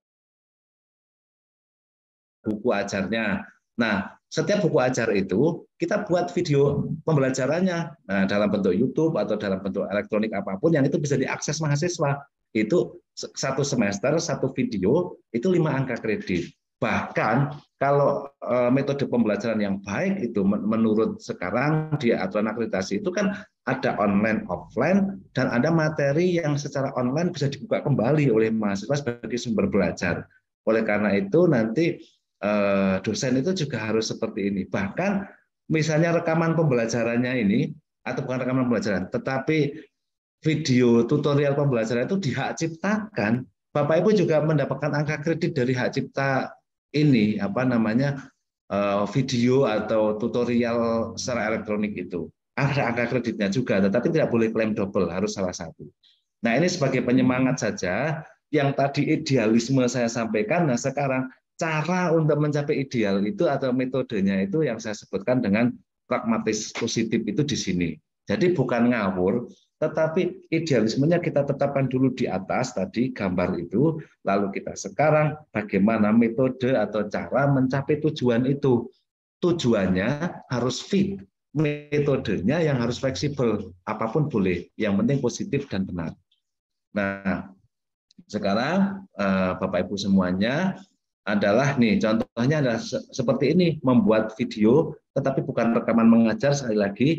buku ajarnya. Nah, setiap buku ajar itu kita buat video pembelajarannya. Nah, dalam bentuk YouTube atau dalam bentuk elektronik apapun yang itu bisa diakses mahasiswa. Itu 1 semester 1 video itu 5 angka kredit. Bahkan kalau metode pembelajaran yang baik itu menurut sekarang di aturan akreditasi itu kan ada online offline dan ada materi yang secara online bisa dibuka kembali oleh mahasiswa sebagai sumber belajar. Oleh karena itu nanti dosen itu juga harus seperti ini. Bahkan misalnya rekaman pembelajarannya ini atau bukan rekaman pembelajaran, tetapi video tutorial pembelajaran itu dihak ciptakan, Bapak Ibu juga mendapatkan angka kredit dari hak cipta ini video atau tutorial secara elektronik itu. Ada angka kreditnya juga, tetapi tidak boleh klaim double, harus salah satu. Nah, ini sebagai penyemangat saja. Yang tadi idealisme saya sampaikan, nah sekarang cara untuk mencapai ideal itu atau metodenya itu yang saya sebutkan dengan pragmatis positif itu di sini. Jadi bukan ngawur, tetapi idealismenya kita tetapkan dulu di atas tadi gambar itu, lalu kita sekarang bagaimana metode atau cara mencapai tujuan itu. Tujuannya harus fit, metodenya yang harus fleksibel, apapun boleh, yang penting positif dan benar. Nah, sekarang Bapak Ibu semuanya adalah nih contohnya adalah seperti ini, membuat video tetapi bukan rekaman mengajar. Sekali lagi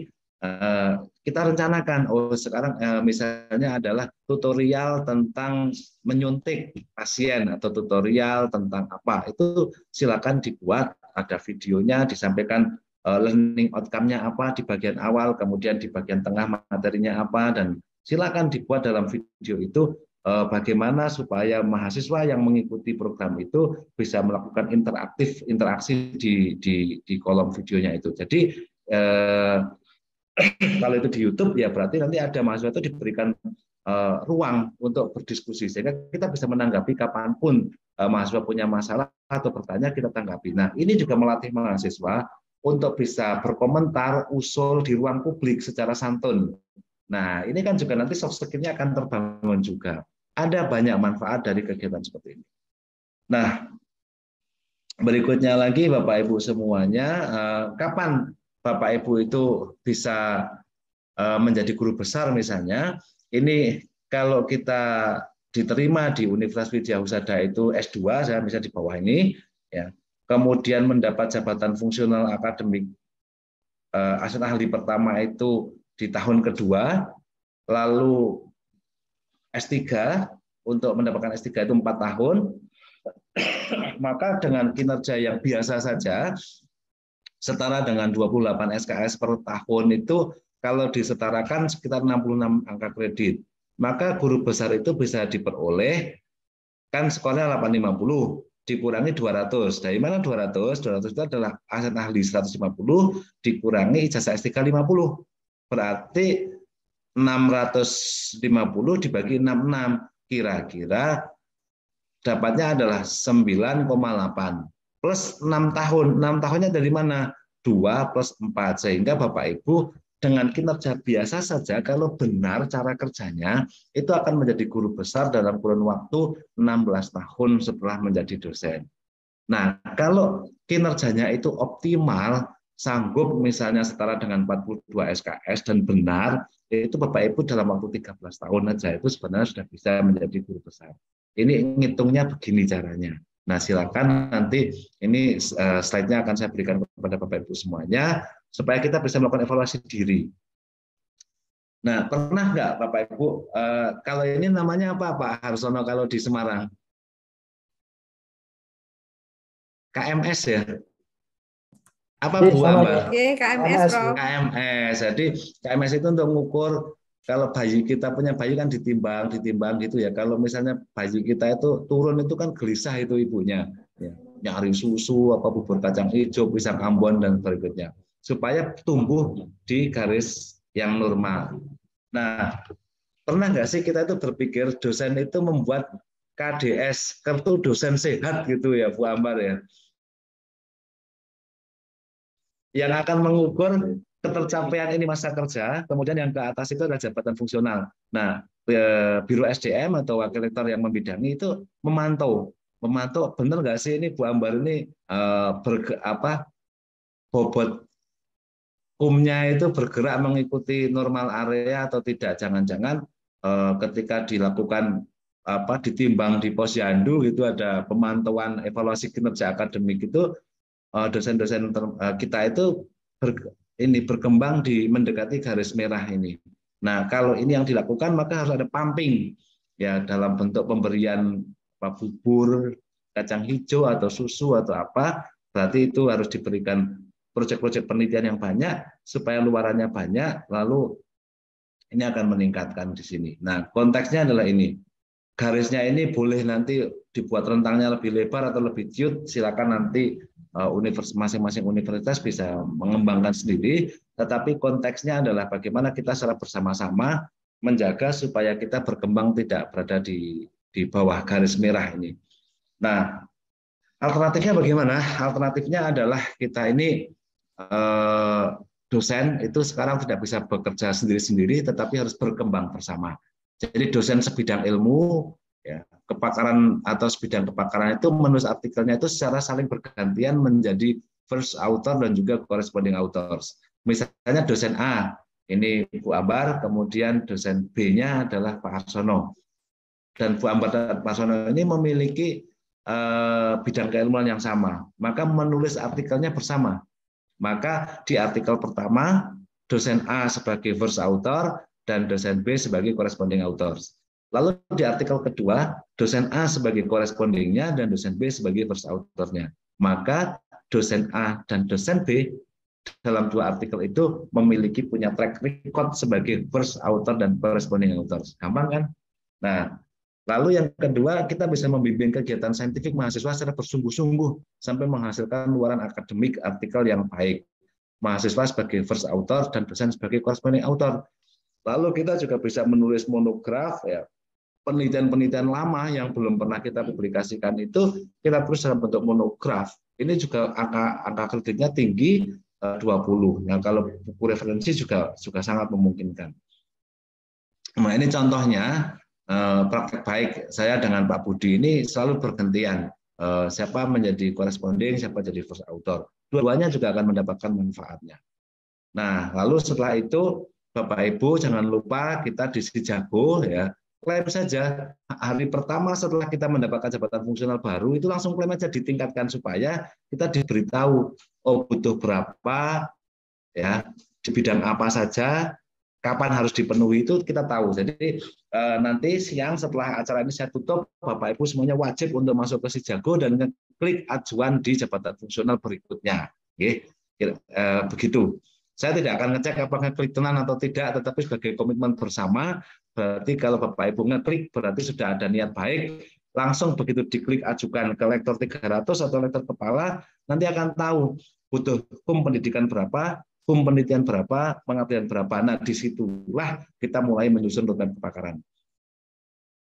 kita rencanakan, sekarang misalnya adalah tutorial tentang menyuntik pasien atau tutorial tentang apa, itu silakan dibuat, ada videonya, disampaikan learning outcome-nya apa di bagian awal, kemudian di bagian tengah materinya apa, dan silakan dibuat dalam video itu bagaimana supaya mahasiswa yang mengikuti program itu bisa melakukan interaksi di kolom videonya itu. Jadi kalau itu di YouTube ya berarti nanti ada mahasiswa itu diberikan ruang untuk berdiskusi sehingga kita bisa menanggapi kapanpun mahasiswa punya masalah atau bertanya, kita tanggapi. Nah, ini juga melatih mahasiswa untuk bisa berkomentar, usul di ruang publik secara santun. Nah, ini kan juga nanti soft skill-nya akan terbangun juga. Ada banyak manfaat dari kegiatan seperti ini. Nah, berikutnya lagi Bapak Ibu semuanya, kapan Bapak Ibu itu bisa menjadi guru besar misalnya, ini kalau kita diterima di Universitas Widya Husada itu S2, saya bisa di bawah ini, ya. Kemudian mendapat jabatan fungsional akademik asisten ahli pertama itu di tahun kedua, lalu S3 untuk mendapatkan S3 itu 4 tahun, maka dengan kinerja yang biasa saja setara dengan 28 SKS per tahun itu kalau disetarakan sekitar 66 angka kredit. Maka guru besar itu bisa diperoleh, kan sekolahnya 850 dikurangi 200. Dari mana 200? 200 itu adalah asisten ahli 150 dikurangi ijazah S3 50. Berarti 650 dibagi 66, kira-kira dapatnya adalah 9,8 plus 6 tahun. 6 tahunnya dari mana? 2 plus 4. Sehingga Bapak Ibu dengan kinerja biasa saja, kalau benar cara kerjanya, itu akan menjadi guru besar dalam kurun waktu 16 tahun setelah menjadi dosen. Nah, kalau kinerjanya itu optimal, sanggup misalnya setara dengan 42 SKS dan benar, itu Bapak Ibu dalam waktu 13 tahun aja itu sebenarnya sudah bisa menjadi guru besar. Ini ngitungnya begini caranya. Nah, silakan nanti ini slide-nya akan saya berikan kepada Bapak Ibu semuanya supaya kita bisa melakukan evaluasi diri. Nah, pernah nggak Bapak Ibu, kalau ini namanya apa Pak Harsono kalau di Semarang? KMS ya? Apa Bu Ambar? KMS, Prof. KMS. Jadi KMS itu untuk mengukur kalau bayi kita punya bayi kan ditimbang gitu ya. Kalau misalnya bayi kita itu turun itu kan gelisah itu ibunya, ya. Nyari susu, apa bubur kacang hijau, pisang Ambon dan berikutnya, supaya tumbuh di garis yang normal. Nah, pernah nggak sih kita itu berpikir dosen itu membuat KDS, kartu dosen sehat gitu ya Bu Ambar ya, yang akan mengukur ketercapaian ini masa kerja, kemudian yang ke atas itu adalah jabatan fungsional. Nah, Biro SDM atau wakil rektor yang membidangi itu memantau benar nggak sih ini Bu Ambar ini bobot kumnya itu bergerak mengikuti normal area atau tidak. Jangan-jangan ketika dilakukan ditimbang di posyandu itu ada pemantauan evaluasi kinerja akademik itu dosen-dosen kita itu berkembang di mendekati garis merah ini. Nah, kalau ini yang dilakukan maka harus ada pumping ya dalam bentuk pemberian bubur kacang hijau atau susu atau apa, berarti itu harus diberikan proyek-proyek penelitian yang banyak supaya luarannya banyak, lalu ini akan meningkatkan di sini. Nah, konteksnya adalah ini. Garisnya ini boleh nanti dibuat rentangnya lebih lebar atau lebih ciut, silakan nanti masing-masing universitas bisa mengembangkan sendiri, tetapi konteksnya adalah bagaimana kita secara bersama-sama menjaga supaya kita berkembang tidak berada di bawah garis merah ini. Nah, alternatifnya bagaimana? Alternatifnya adalah kita ini dosen itu sekarang tidak bisa bekerja sendiri-sendiri, tetapi harus berkembang bersama. Jadi dosen sebidang ilmu, ya, kepakaran atau sebidang kepakaran itu menulis artikelnya itu secara saling bergantian menjadi first author dan juga corresponding authors. Misalnya dosen A, ini Bu Ambar, kemudian dosen B-nya adalah Pak Harsono. Dan Bu Ambar dan Pak Harsono ini memiliki bidang keilmuan yang sama, maka menulis artikelnya bersama. Maka di artikel pertama, dosen A sebagai first author dan dosen B sebagai corresponding authors. Lalu di artikel kedua, dosen A sebagai correspondingnya dan dosen B sebagai first author-nya. Maka dosen A dan dosen B dalam dua artikel itu memiliki punya track record sebagai first author dan corresponding authors. Gampang kan? Nah, lalu yang kedua, kita bisa membimbing kegiatan saintifik mahasiswa secara bersungguh-sungguh sampai menghasilkan luaran akademik artikel yang baik. Mahasiswa sebagai first author dan dosen sebagai corresponding author. Lalu kita juga bisa menulis monograf, ya, penelitian-penelitian lama yang belum pernah kita publikasikan itu kita tulis dalam bentuk monograf. Ini juga angka kreditnya tinggi 20. Nah, kalau buku referensi juga sangat memungkinkan. Nah, ini contohnya praktek baik saya dengan Pak Budi ini selalu bergantian. Siapa menjadi corresponding, siapa jadi first author. Dua-duanya juga akan mendapatkan manfaatnya. Nah, lalu setelah itu Bapak Ibu jangan lupa kita di Jago ya. Klaim saja hari pertama setelah kita mendapatkan jabatan fungsional baru itu langsung klaim aja, ditingkatkan supaya kita diberitahu oh butuh berapa ya, di bidang apa saja, kapan harus dipenuhi itu kita tahu. Jadi nanti siang setelah acara ini saya tutup, Bapak Ibu semuanya wajib untuk masuk ke Jago dan klik ajuan di jabatan fungsional berikutnya. Oke, begitu. Saya tidak akan ngecek apakah klik tenan atau tidak, tetapi sebagai komitmen bersama, berarti kalau Bapak Ibu ngeklik berarti sudah ada niat baik, langsung begitu diklik ajukan ke lektor 300 atau lektor kepala, nanti akan tahu butuh pendidikan berapa, penelitian berapa, pengabdian berapa. Nah, disitulah kita mulai menyusun roadmap kepakaran.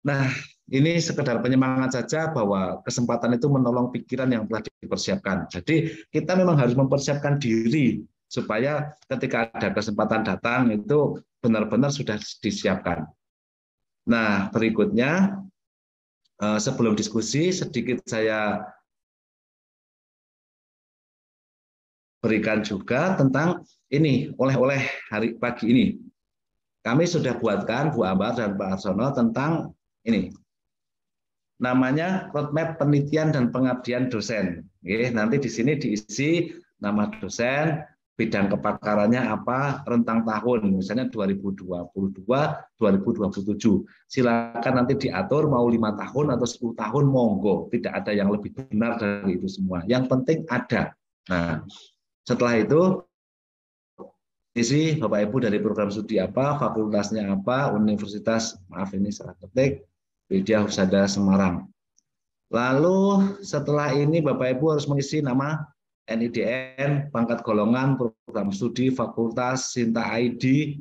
Nah, ini sekedar penyemangat saja bahwa kesempatan itu menolong pikiran yang telah dipersiapkan. Jadi kita memang harus mempersiapkan diri supaya ketika ada kesempatan datang itu benar-benar sudah disiapkan. Nah, berikutnya sebelum diskusi sedikit saya berikan juga tentang ini oleh-oleh hari pagi ini. Kami sudah buatkan Bu Ambar dan Pak Arsono tentang ini. Namanya roadmap penelitian dan pengabdian dosen. Oke, nanti di sini diisi nama dosen, bidang kepakarannya apa, rentang tahun, misalnya 2022, 2027. Silakan nanti diatur mau 5 tahun atau 10 tahun, monggo. Tidak ada yang lebih benar dari itu semua. Yang penting ada. Nah, setelah itu isi Bapak Ibu dari program studi apa, fakultasnya apa, universitas, maaf ini salah ketik, Widya Husada Semarang. Lalu setelah ini Bapak Ibu harus mengisi nama NIDN, pangkat golongan, program studi, fakultas, Sinta ID,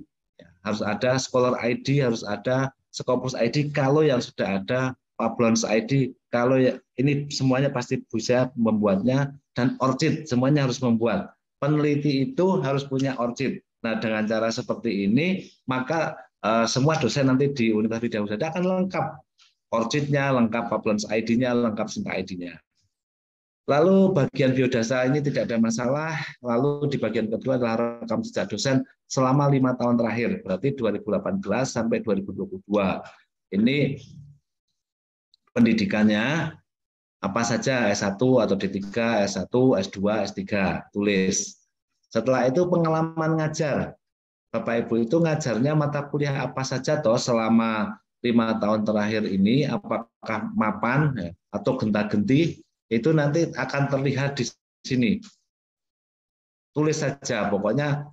harus ada Scholar ID, harus ada Scopus ID kalau yang sudah ada, Pablons ID, kalau ini semuanya pasti bisa membuatnya, dan ORCID semuanya harus membuat. Peneliti itu harus punya ORCID. Nah, dengan cara seperti ini, maka semua dosen nanti di Universitas Widya Husada akan lengkap. ORCID-nya lengkap, Pablons ID-nya lengkap, Sinta ID-nya. Lalu bagian biodata ini tidak ada masalah. Lalu di bagian kedua adalah rekam jejak dosen selama 5 tahun terakhir, berarti 2018 sampai 2022. Ini pendidikannya apa saja, S1 atau D3, S1, S2, S3, tulis. Setelah itu pengalaman ngajar. Bapak Ibu itu ngajarnya mata kuliah apa saja toh selama 5 tahun terakhir ini, apakah mapan atau genta-genti, itu nanti akan terlihat di sini. Tulis saja, pokoknya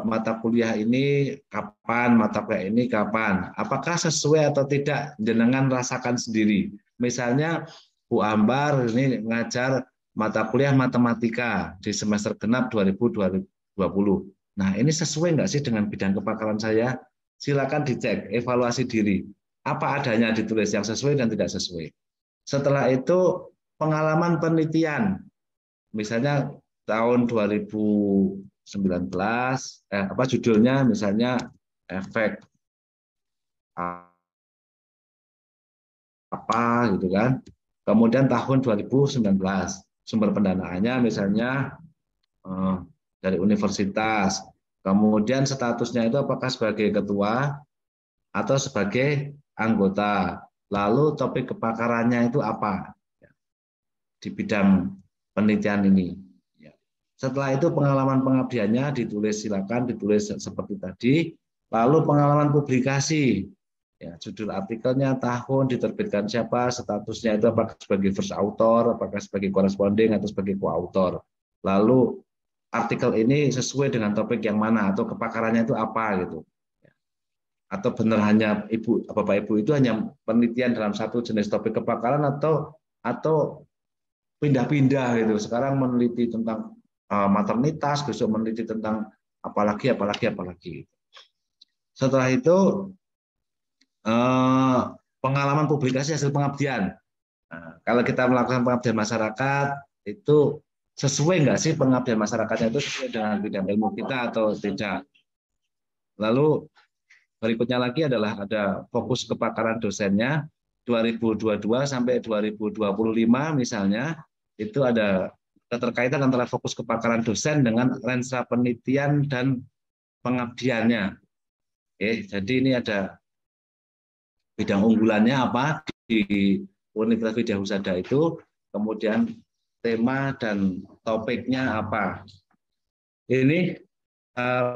mata kuliah ini kapan, mata kuliah ini kapan. Apakah sesuai atau tidak, jenengan rasakan sendiri. Misalnya Bu Ambar ini ngajar mata kuliah matematika di semester genap 2020. Nah, ini sesuai nggak sih dengan bidang kepakaran saya? Silakan dicek, evaluasi diri. Apa adanya ditulis yang sesuai dan tidak sesuai. Setelah itu pengalaman penelitian. Misalnya tahun 2019 apa judulnya misalnya efek apa gitu kan. Kemudian tahun 2019 sumber pendanaannya misalnya dari universitas. Kemudian statusnya itu apakah sebagai ketua atau sebagai anggota. Lalu topik kepakarannya itu apa di bidang penelitian ini. Setelah itu pengalaman pengabdiannya ditulis, silakan ditulis seperti tadi. Lalu pengalaman publikasi, ya, judul artikelnya, tahun, diterbitkan siapa, statusnya itu apakah sebagai first author, apakah sebagai corresponding atau sebagai co-author. Lalu artikel ini sesuai dengan topik yang mana atau kepakarannya itu apa gitu. Atau benar hanya Bapak Ibu itu hanya penelitian dalam satu jenis topik kepakaran atau pindah-pindah gitu. Sekarang meneliti tentang maternitas, besok meneliti tentang apalagi. Setelah itu pengalaman publikasi hasil pengabdian. Nah, kalau kita melakukan pengabdian masyarakat itu sesuai nggak sih pengabdian masyarakatnya itu sesuai dengan bidang ilmu kita atau tidak? Lalu berikutnya lagi adalah ada fokus kepakaran dosennya 2022 sampai 2025 misalnya, itu ada keterkaitan antara fokus kepakaran dosen dengan lensa penelitian dan pengabdiannya. Oke, jadi ini ada bidang unggulannya apa di Universitas Widya Husada itu, kemudian tema dan topiknya apa. Ini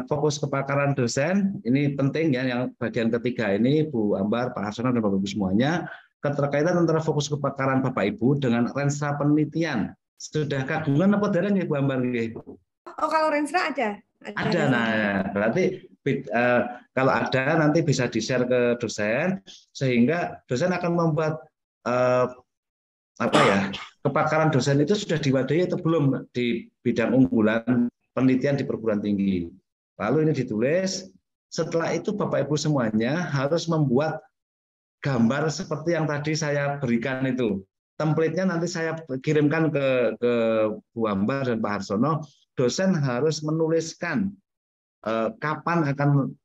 fokus kepakaran dosen, ini penting ya, yang bagian ketiga ini Bu Ambar, Pak Arsono, dan Bapak Ibu semuanya, keterkaitan antara fokus kepakaran Bapak Ibu dengan lensa penelitian. Sudah kagungan apa dereng ya Bu Ambar? Oh, kalau Rensra ada. Ada, nah berarti kalau ada nanti bisa di-share ke dosen, sehingga dosen akan membuat kepakaran dosen itu sudah diwadahi atau belum di bidang unggulan penelitian di perguruan tinggi. Lalu ini ditulis, setelah itu Bapak Ibu semuanya harus membuat gambar seperti yang tadi saya berikan itu. Template-nya nanti saya kirimkan ke Bu Ambar dan Pak Harsono. Dosen harus menuliskan kapan akan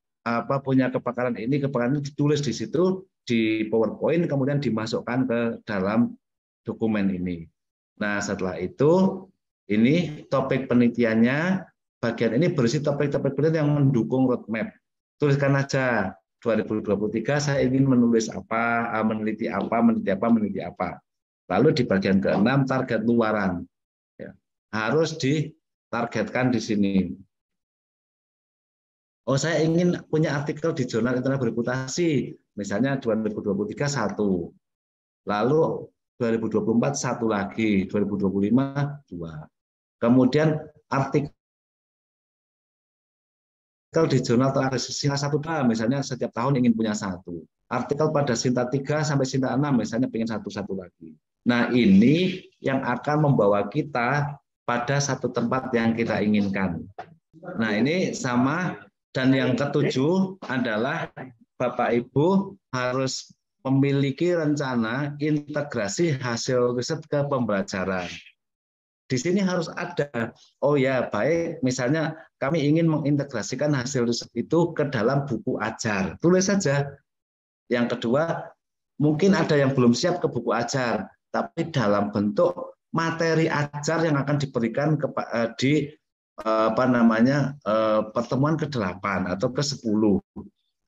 punya kepakaran ini ditulis di situ di PowerPoint, kemudian dimasukkan ke dalam dokumen ini. Nah, setelah itu ini topik penelitiannya, bagian ini berisi topik-topik penelitian yang mendukung roadmap. Tuliskan aja 2023 saya ingin menulis apa, meneliti apa. Lalu di bagian ke-6 target luaran. Ya, harus ditargetkan di sini. Oh, saya ingin punya artikel di jurnal internasional bereputasi, misalnya 2023 1. Lalu 2024 1 lagi, 2025 2. Kemudian artikel di jurnal terakhir Sinta 1 misalnya setiap tahun ingin punya 1. Artikel pada Sinta 3 sampai Sinta 6 misalnya pengen 1 lagi. Nah, ini yang akan membawa kita pada satu tempat yang kita inginkan. Nah, ini sama. Dan yang ketujuh adalah Bapak Ibu harus memiliki rencana integrasi hasil riset ke pembelajaran. Di sini harus ada, oh ya baik, misalnya kami ingin mengintegrasikan hasil riset itu ke dalam buku ajar. Tulis saja. Yang kedua, mungkin ada yang belum siap ke buku ajar, tapi dalam bentuk materi ajar yang akan diberikan di pertemuan ke-8 atau ke-10,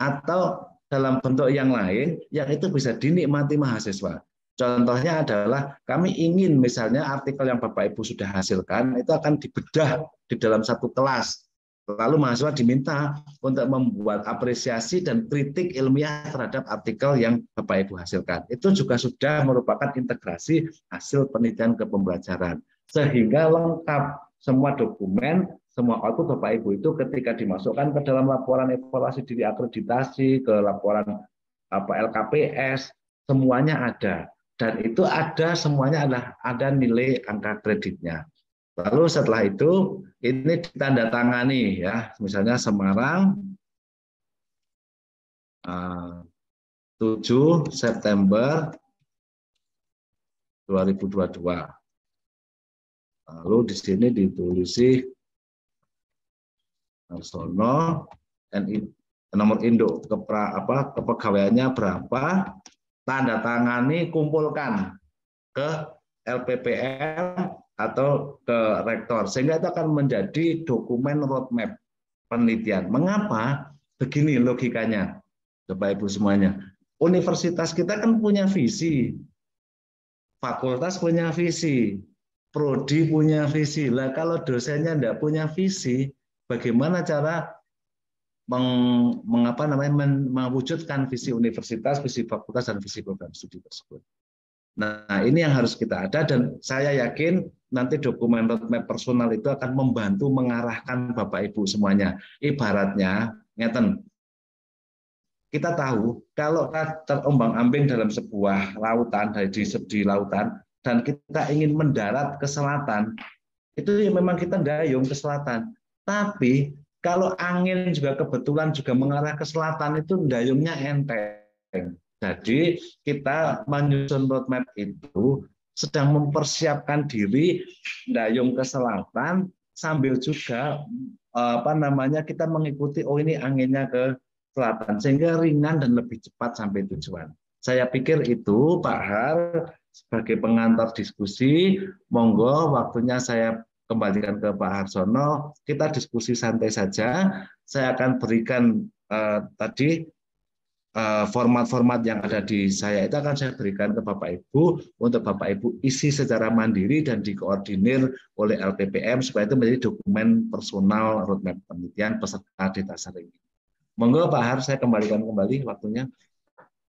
atau dalam bentuk yang lain yang itu bisa dinikmati mahasiswa. Contohnya adalah kami ingin misalnya artikel yang Bapak Ibu sudah hasilkan itu akan dibedah di dalam satu kelas. Lalu mahasiswa diminta untuk membuat apresiasi dan kritik ilmiah terhadap artikel yang Bapak Ibu hasilkan. Itu juga sudah merupakan integrasi hasil penelitian ke pembelajaran. Sehingga lengkap semua dokumen, semua output Bapak Ibu itu ketika dimasukkan ke dalam laporan evaluasi diri akreditasi, ke laporan LKPS, semuanya ada. Dan itu ada semuanya ada nilai angka kreditnya. Lalu setelah itu ini ditandatangani ya, misalnya Semarang 7 September 2022. Lalu di sini ditulisi Arsono, nomor induk kepegawaiannya berapa, tanda tangani, kumpulkan ke LPPM atau ke rektor, sehingga itu akan menjadi dokumen roadmap penelitian. Mengapa? Begini logikanya, Bapak Ibu semuanya. Universitas kita kan punya visi, fakultas punya visi, prodi punya visi. Lah kalau dosennya tidak punya visi, bagaimana cara mewujudkan visi universitas, visi fakultas, dan visi program studi tersebut. Nah, ini yang harus kita ada, dan saya yakin nanti dokumen roadmap personal itu akan membantu mengarahkan Bapak Ibu semuanya. Ibaratnya, ngeten, kita tahu kalau terombang-ambing dalam sebuah lautan, di lautan, dan kita ingin mendarat ke selatan, itu ya memang kita dayung ke selatan. Tapi kalau angin juga kebetulan juga mengarah ke selatan, itu dayungnya enteng. Jadi kita menyusun roadmap itu sedang mempersiapkan diri dayung ke selatan sambil juga kita mengikuti ini anginnya ke selatan sehingga ringan dan lebih cepat sampai tujuan. Saya pikir itu Pak Har sebagai pengantar diskusi. Monggo waktunya saya kembalikan ke Pak Harsono. Kita diskusi santai saja. Saya akan berikan tadi format-format yang ada di saya itu akan saya berikan ke Bapak Ibu untuk Bapak Ibu isi secara mandiri dan dikoordinir oleh LPPM supaya itu menjadi dokumen personal roadmap penelitian peserta data sharing. Monggo Pak Har, saya kembalikan kembali waktunya.